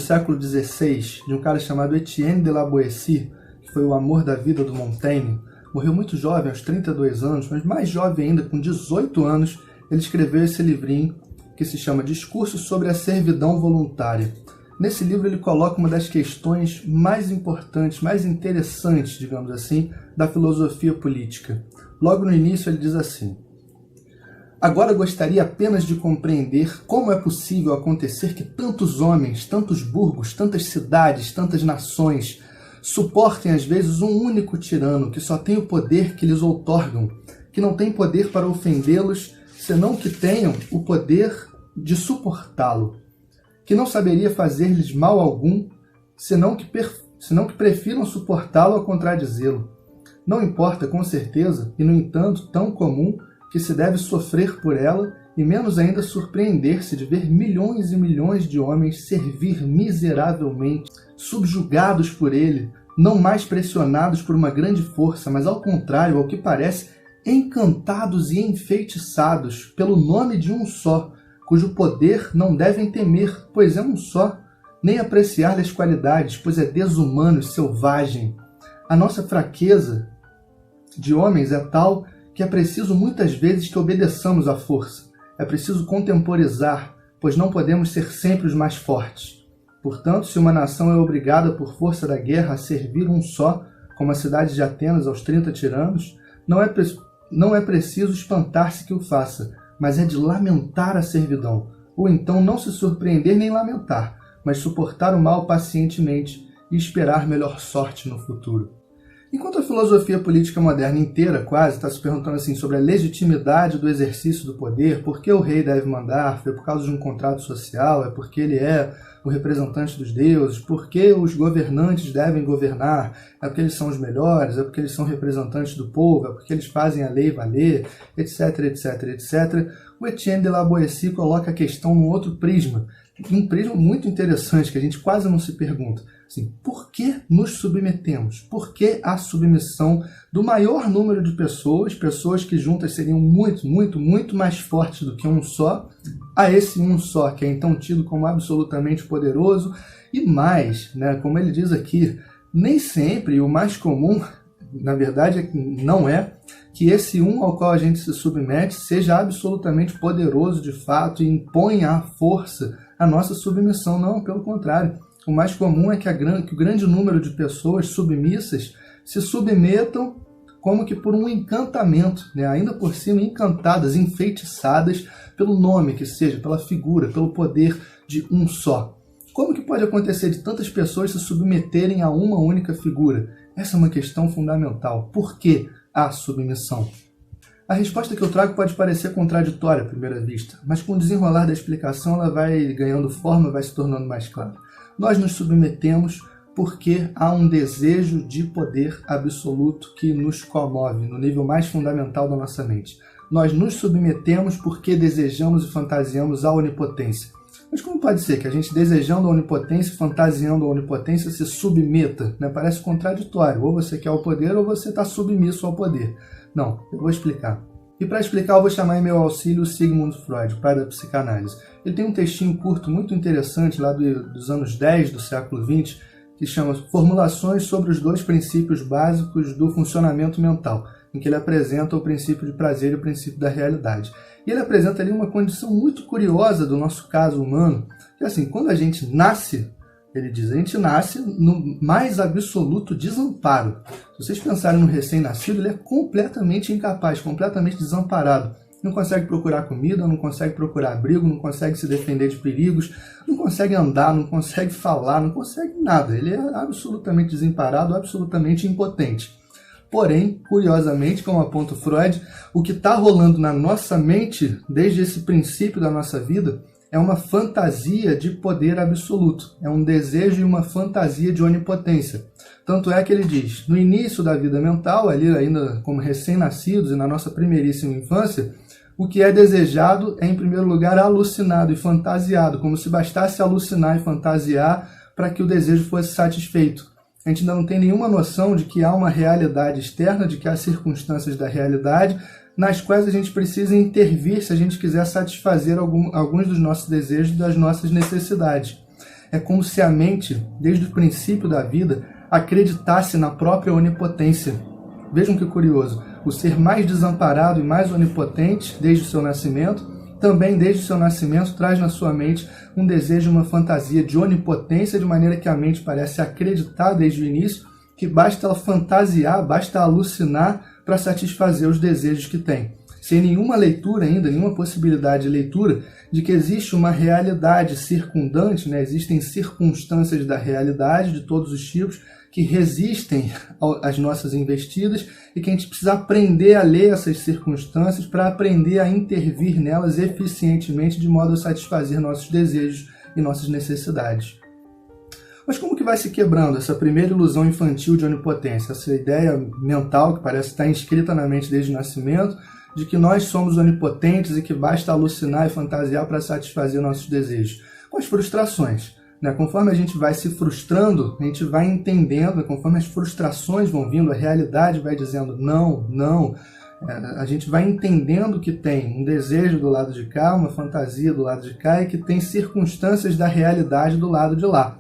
século XVI, de um cara chamado Etienne de la Boétie, que foi o amor da vida do Montaigne. Morreu muito jovem, aos 32 anos, mas mais jovem ainda, com 18 anos, ele escreveu esse livrinho que se chama Discurso sobre a Servidão Voluntária. Nesse livro ele coloca uma das questões mais importantes, mais interessantes, digamos assim, da filosofia política. Logo no início ele diz assim: agora gostaria apenas de compreender como é possível acontecer que tantos homens, tantos burgos, tantas cidades, tantas nações suportem às vezes um único tirano que só tem o poder que lhes outorgam, que não tem poder para ofendê-los, senão que tenham o poder de suportá-lo, que não saberia fazer-lhes mal algum, senão que prefiram suportá-lo a contradizê-lo. Não importa com certeza, e no entanto tão comum, que se deve sofrer por ela, e menos ainda surpreender-se de ver milhões e milhões de homens servir miseravelmente, subjugados por ele, não mais pressionados por uma grande força, mas ao contrário, ao que parece, encantados e enfeitiçados pelo nome de um só, cujo poder não devem temer, pois é um só, nem apreciar-lhe as qualidades, pois é desumano e selvagem. A nossa fraqueza de homens é tal que é preciso muitas vezes que obedeçamos à força. É preciso contemporizar, pois não podemos ser sempre os mais fortes. Portanto, se uma nação é obrigada por força da guerra a servir um só, como a cidade de Atenas aos 30 tiranos, não é preciso espantar-se que o faça, mas é de lamentar a servidão, ou então não se surpreender nem lamentar, mas suportar o mal pacientemente e esperar melhor sorte no futuro. Enquanto a filosofia política moderna inteira quase está se perguntando assim sobre a legitimidade do exercício do poder, por que o rei deve mandar, foi por causa de um contrato social, é porque ele é o representante dos deuses, por que os governantes devem governar, é porque eles são os melhores, é porque eles são representantes do povo, é porque eles fazem a lei valer, etc, etc, etc. O Etienne de la Boétie coloca a questão num outro prisma, um prisma muito interessante que a gente quase não se pergunta. Assim, por que nos submetemos? Por que a submissão do maior número de pessoas, pessoas que juntas seriam muito, muito, muito mais fortes do que um só, a esse um só, que é então tido como absolutamente poderoso, e mais, né, como ele diz aqui, nem sempre o mais comum, na verdade, não é que esse um ao qual a gente se submete seja absolutamente poderoso de fato e imponha à força a nossa submissão. Não, pelo contrário. O mais comum é que o grande número de pessoas submissas se submetam como que por um encantamento, né? Ainda por cima encantadas, enfeitiçadas pelo nome que seja, pela figura, pelo poder de um só. Como que pode acontecer de tantas pessoas se submeterem a uma única figura? Essa é uma questão fundamental. Por que a submissão? A resposta que eu trago pode parecer contraditória à primeira vista, mas com o desenrolar da explicação ela vai ganhando forma, vai se tornando mais clara. Nós nos submetemos porque há um desejo de poder absoluto que nos comove no nível mais fundamental da nossa mente. Nós nos submetemos porque desejamos e fantasiamos a onipotência. Mas como pode ser que a gente desejando a onipotência, fantasiando a onipotência, se submeta? Né? Parece contraditório. Ou você quer o poder ou você está submisso ao poder. Não, eu vou explicar. E para explicar eu vou chamar em meu auxílio o Sigmund Freud, pai da psicanálise. Ele tem um textinho curto muito interessante lá dos anos 10 do século XX, que chama Formulações sobre os dois princípios básicos do funcionamento mental, em que ele apresenta o princípio de prazer e o princípio da realidade. E ele apresenta ali uma condição muito curiosa do nosso caso humano, que assim, quando a gente nasce, ele diz, a gente nasce no mais absoluto desamparo. Se vocês pensarem no recém-nascido, ele é completamente incapaz, completamente desamparado. Não consegue procurar comida, não consegue procurar abrigo, não consegue se defender de perigos, não consegue andar, não consegue falar, não consegue nada. Ele é absolutamente desamparado, absolutamente impotente. Porém, curiosamente, como aponta Freud, o que está rolando na nossa mente, desde esse princípio da nossa vida, é uma fantasia de poder absoluto. É um desejo e uma fantasia de onipotência. Tanto é que ele diz, no início da vida mental, ali ainda como recém-nascidos e na nossa primeiríssima infância, o que é desejado é, em primeiro lugar, alucinado e fantasiado, como se bastasse alucinar e fantasiar para que o desejo fosse satisfeito. A gente ainda não tem nenhuma noção de que há uma realidade externa, de que há circunstâncias da realidade, nas quais a gente precisa intervir se a gente quiser satisfazer alguns dos nossos desejos e das nossas necessidades. É como se a mente, desde o princípio da vida, acreditasse na própria onipotência. Vejam que curioso, o ser mais desamparado e mais onipotente desde o seu nascimento, também desde o seu nascimento traz na sua mente um desejo, uma fantasia de onipotência, de maneira que a mente parece acreditar desde o início que basta ela fantasiar, basta alucinar para satisfazer os desejos que tem. Sem nenhuma leitura ainda, nenhuma possibilidade de leitura de que existe uma realidade circundante, né? Existem circunstâncias da realidade de todos os tipos que resistem às nossas investidas e que a gente precisa aprender a ler essas circunstâncias para aprender a intervir nelas eficientemente de modo a satisfazer nossos desejos e nossas necessidades. Mas como que vai se quebrando essa primeira ilusão infantil de onipotência, essa ideia mental que parece estar inscrita na mente desde o nascimento, de que nós somos onipotentes e que basta alucinar e fantasiar para satisfazer nossos desejos? Com as frustrações. Conforme a gente vai se frustrando, a gente vai entendendo, conforme as frustrações vão vindo, a realidade vai dizendo não, não. A gente vai entendendo que tem um desejo do lado de cá, uma fantasia do lado de cá e que tem circunstâncias da realidade do lado de lá.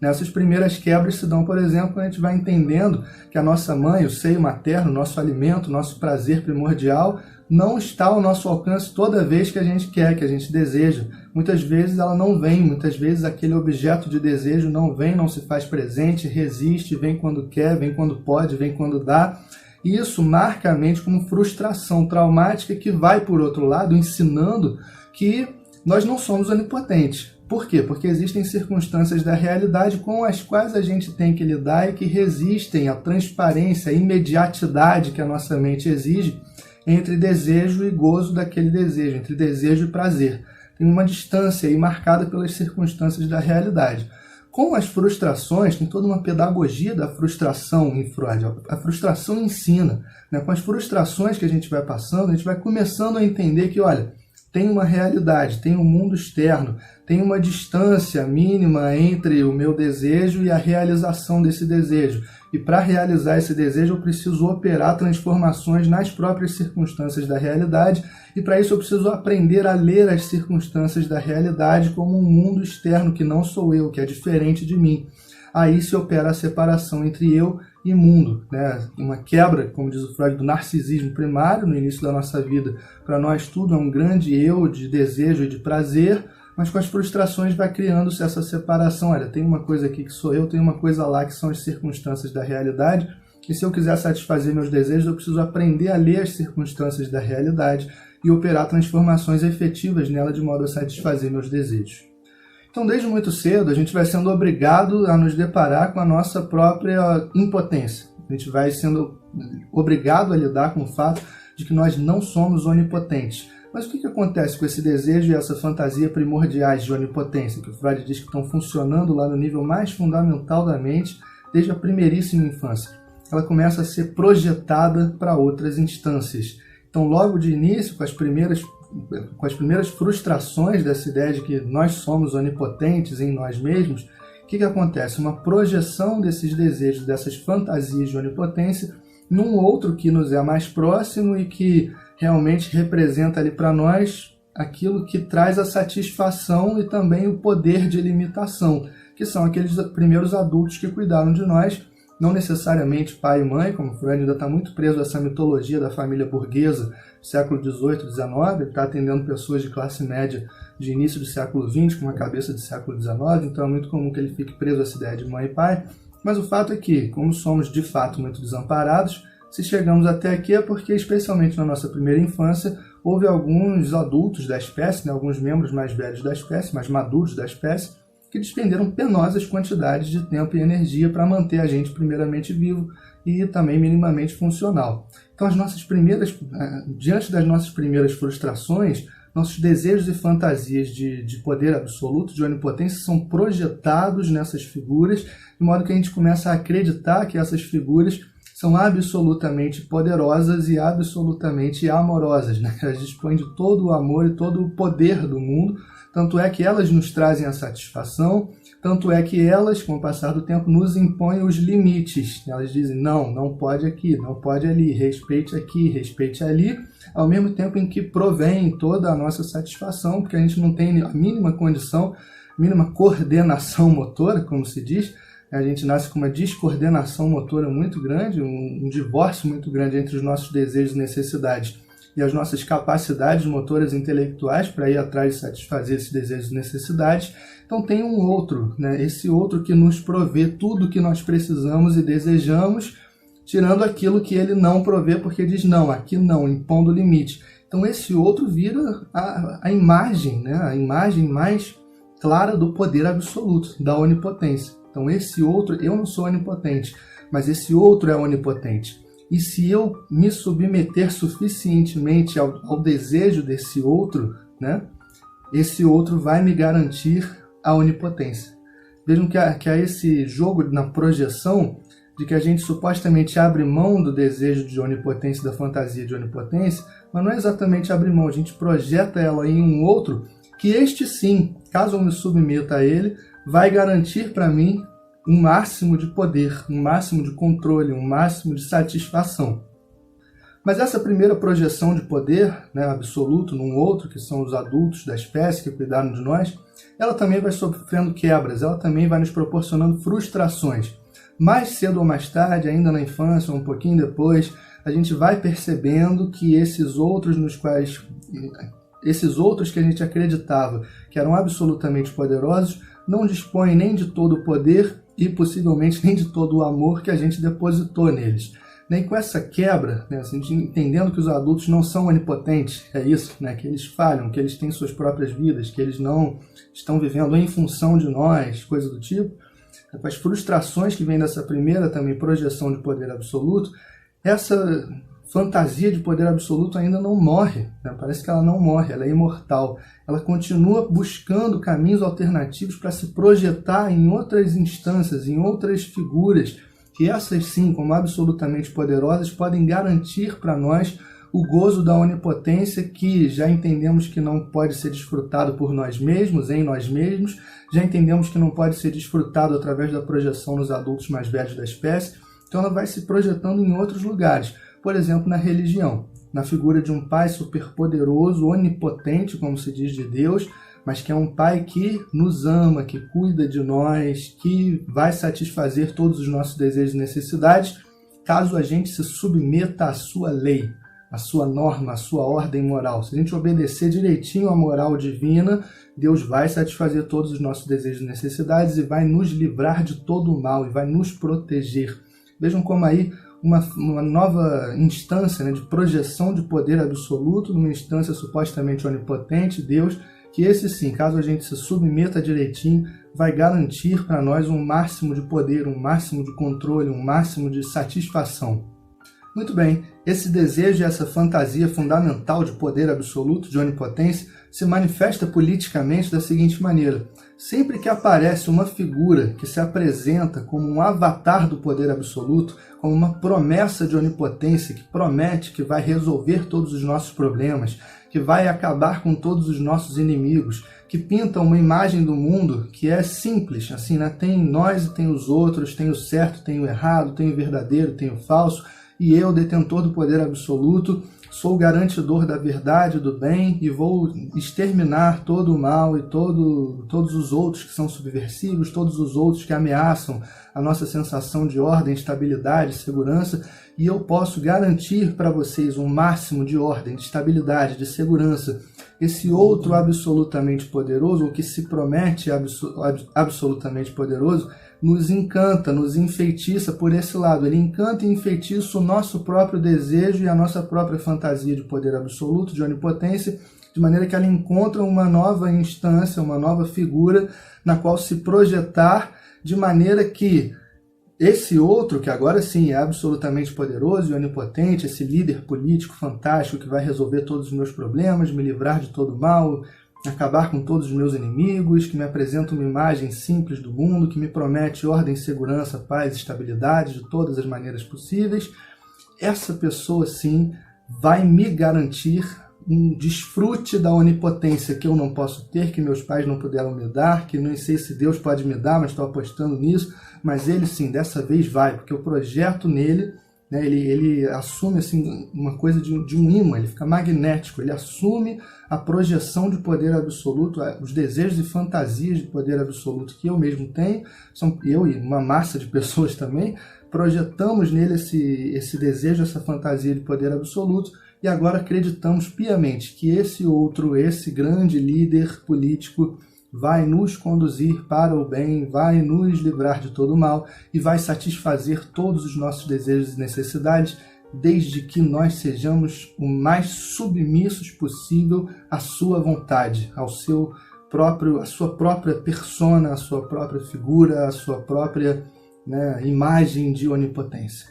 Essas primeiras quebras se dão, por exemplo, quando a gente vai entendendo que a nossa mãe, o seio materno, o nosso alimento, o nosso prazer primordial, não está ao nosso alcance toda vez que a gente quer, que a gente deseja. Muitas vezes ela não vem, muitas vezes aquele objeto de desejo não vem, não se faz presente, resiste, vem quando quer, vem quando pode, vem quando dá. E isso marca a mente como frustração traumática que vai, por outro lado, ensinando que nós não somos onipotentes. Por quê? Porque existem circunstâncias da realidade com as quais a gente tem que lidar e que resistem à transparência, à imediatidade que a nossa mente exige entre desejo e gozo daquele desejo, entre desejo e prazer. Tem uma distância aí marcada pelas circunstâncias da realidade. Com as frustrações, tem toda uma pedagogia da frustração em Freud. A frustração ensina. Com as frustrações que a gente vai passando, a gente vai começando a entender que, olha, tem uma realidade, tem um mundo externo, tem uma distância mínima entre o meu desejo e a realização desse desejo. E para realizar esse desejo eu preciso operar transformações nas próprias circunstâncias da realidade e para isso eu preciso aprender a ler as circunstâncias da realidade como um mundo externo que não sou eu, que é diferente de mim. Aí se opera a separação entre eu e mundo, uma quebra, como diz o Freud, do narcisismo primário no início da nossa vida. Para nós tudo é um grande eu de desejo e de prazer, mas com as frustrações vai criando-se essa separação. Olha, tem uma coisa aqui que sou eu, tem uma coisa lá que são as circunstâncias da realidade, e se eu quiser satisfazer meus desejos, eu preciso aprender a ler as circunstâncias da realidade e operar transformações efetivas nela de modo a satisfazer meus desejos. Então, desde muito cedo, a gente vai sendo obrigado a nos deparar com a nossa própria impotência. A gente vai sendo obrigado a lidar com o fato de que nós não somos onipotentes. Mas o que acontece com esse desejo e essa fantasia primordiais de onipotência, que o Freud diz que estão funcionando lá no nível mais fundamental da mente, desde a primeiríssima infância? Ela começa a ser projetada para outras instâncias. Então, logo de início, com as primeiras frustrações dessa ideia de que nós somos onipotentes em nós mesmos, o que acontece? Uma projeção desses desejos, dessas fantasias de onipotência, num outro que nos é mais próximo e que realmente representa ali para nós aquilo que traz a satisfação e também o poder de limitação, que são aqueles primeiros adultos que cuidaram de nós, não necessariamente pai e mãe, como Freud ainda está muito preso a essa mitologia da família burguesa do século XVIII, XIX, ele está atendendo pessoas de classe média de início do século XX, com uma cabeça do século XIX, então é muito comum que ele fique preso a essa ideia de mãe e pai, mas o fato é que, como somos de fato muito desamparados, se chegamos até aqui é porque, especialmente na nossa primeira infância, houve alguns adultos da espécie, alguns membros mais velhos da espécie, mais maduros da espécie, que despenderam penosas quantidades de tempo e energia para manter a gente primeiramente vivo e também minimamente funcional. Então, diante das nossas primeiras frustrações, nossos desejos e fantasias de poder absoluto, de onipotência, são projetados nessas figuras, de modo que a gente começa a acreditar que essas figuras são absolutamente poderosas e absolutamente amorosas, Elas dispõem de todo o amor e todo o poder do mundo, tanto é que elas nos trazem a satisfação, tanto é que elas, com o passar do tempo, nos impõem os limites. Elas dizem, não pode aqui, não pode ali, respeite aqui, respeite ali, ao mesmo tempo em que provém toda a nossa satisfação, porque a gente não tem a mínima condição mínima coordenação motora, como se diz. A gente nasce com uma descoordenação motora muito grande, um divórcio muito grande entre os nossos desejos e necessidades e as nossas capacidades motoras e intelectuais para ir atrás de satisfazer esses desejos e necessidades. Então tem um outro, né? Esse outro que nos provê tudo o que nós precisamos e desejamos, tirando aquilo que ele não provê, porque diz não, aqui não, impondo limite. Então esse outro vira a imagem, né? A imagem mais clara do poder absoluto, da onipotência. Então esse outro, eu não sou onipotente, mas esse outro é onipotente. E se eu me submeter suficientemente ao desejo desse outro, né, esse outro vai me garantir a onipotência. Vejam que há esse jogo na projeção de que a gente supostamente abre mão do desejo de onipotência, da fantasia de onipotência, mas não é exatamente abrir mão, a gente projeta ela em um outro que este sim, caso eu me submeta a ele, vai garantir para mim um máximo de poder, um máximo de controle, um máximo de satisfação. Mas essa primeira projeção de poder, né, absoluto num outro, que são os adultos da espécie que cuidaram de nós, ela também vai sofrendo quebras, ela também vai nos proporcionando frustrações. Mais cedo ou mais tarde, ainda na infância ou um pouquinho depois, a gente vai percebendo que esses outros que a gente acreditava que eram absolutamente poderosos, não dispõem nem de todo o poder e possivelmente nem de todo o amor que a gente depositou neles. Nem com essa quebra, né, a gente entendendo que os adultos não são onipotentes, é isso, né, que eles falham, que eles têm suas próprias vidas, que eles não estão vivendo em função de nós, coisa do tipo, com as frustrações que vêm dessa primeira também projeção de poder absoluto, essa fantasia de poder absoluto ainda não morre, né? Parece que ela não morre, ela é imortal. Ela continua buscando caminhos alternativos para se projetar em outras instâncias, em outras figuras, que essas sim, como absolutamente poderosas, podem garantir para nós o gozo da onipotência que já entendemos que não pode ser desfrutado por nós mesmos, em nós mesmos, já entendemos que não pode ser desfrutado através da projeção nos adultos mais velhos da espécie, então ela vai se projetando em outros lugares. Por exemplo, na religião, na figura de um pai superpoderoso, onipotente, como se diz de Deus, mas que é um pai que nos ama, que cuida de nós, que vai satisfazer todos os nossos desejos e necessidades, caso a gente se submeta à sua lei, à sua norma, à sua ordem moral. Se a gente obedecer direitinho à moral divina, Deus vai satisfazer todos os nossos desejos e necessidades e vai nos livrar de todo o mal e vai nos proteger. Vejam como aí uma nova instância, né, de projeção de poder absoluto, numa instância supostamente onipotente, Deus, que esse sim, caso a gente se submeta direitinho, vai garantir para nós um máximo de poder, um máximo de controle, um máximo de satisfação. Muito bem, esse desejo e essa fantasia fundamental de poder absoluto, de onipotência, se manifesta politicamente da seguinte maneira: sempre que aparece uma figura que se apresenta como um avatar do poder absoluto, como uma promessa de onipotência que promete que vai resolver todos os nossos problemas, que vai acabar com todos os nossos inimigos, que pinta uma imagem do mundo que é simples, assim, né? Tem nós e tem os outros, tem o certo, tem o errado, tem o verdadeiro, tem o falso, e eu, detentor do poder absoluto, sou o garantidor da verdade, do bem, e vou exterminar todo o mal e todos os outros que são subversivos, todos os outros que ameaçam a nossa sensação de ordem, estabilidade, segurança, e eu posso garantir para vocês um máximo de ordem, de estabilidade, de segurança. Esse outro absolutamente poderoso, ou que se promete absolutamente poderoso, nos encanta, nos enfeitiça por esse lado. Ele encanta e enfeitiça o nosso próprio desejo e a nossa própria fantasia de poder absoluto, de onipotência, de maneira que ela encontra uma nova instância, uma nova figura na qual se projetar, de maneira que esse outro, que agora sim é absolutamente poderoso e onipotente, esse líder político fantástico que vai resolver todos os meus problemas, me livrar de todo o mal, acabar com todos os meus inimigos, que me apresenta uma imagem simples do mundo, que me promete ordem, segurança, paz, estabilidade de todas as maneiras possíveis, essa pessoa sim vai me garantir um desfrute da onipotência que eu não posso ter, que meus pais não puderam me dar, que não sei se Deus pode me dar, mas estou apostando nisso, mas ele sim, dessa vez vai, porque eu projeto nele, né? Ele assume assim, uma coisa de um imã, ele fica magnético, ele assume a projeção de poder absoluto, os desejos e fantasias de poder absoluto que eu mesmo tenho, são eu e uma massa de pessoas também, projetamos nele esse desejo, essa fantasia de poder absoluto, e agora acreditamos piamente que esse grande líder político vai nos conduzir para o bem, vai nos livrar de todo o mal e vai satisfazer todos os nossos desejos e necessidades, desde que nós sejamos o mais submissos possível à sua vontade, à sua própria persona, à sua própria figura, à sua própria, né, imagem de onipotência.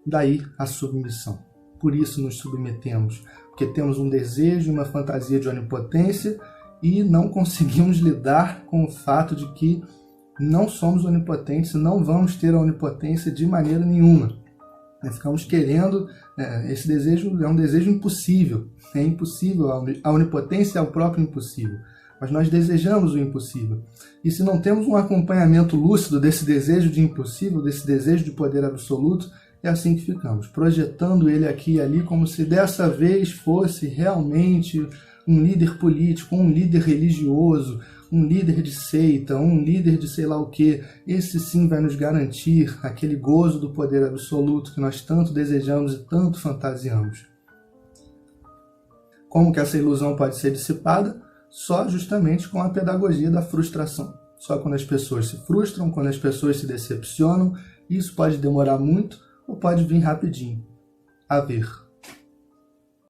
Daí a submissão. Por isso nos submetemos, porque temos um desejo e uma fantasia de onipotência e não conseguimos lidar com o fato de que não somos onipotentes e não vamos ter a onipotência de maneira nenhuma. Ficamos querendo, esse desejo é um desejo impossível, é impossível, a onipotência é o próprio impossível, mas nós desejamos o impossível. E se não temos um acompanhamento lúcido desse desejo de impossível, desse desejo de poder absoluto, é assim que ficamos, projetando ele aqui e ali como se dessa vez fosse realmente um líder político, um líder religioso, um líder de seita, um líder de sei lá o que. Esse sim vai nos garantir aquele gozo do poder absoluto que nós tanto desejamos e tanto fantasiamos. Como que essa ilusão pode ser dissipada? Só justamente com a pedagogia da frustração. Só quando as pessoas se frustram, quando as pessoas se decepcionam, isso pode demorar muito ou pode vir rapidinho. A ver.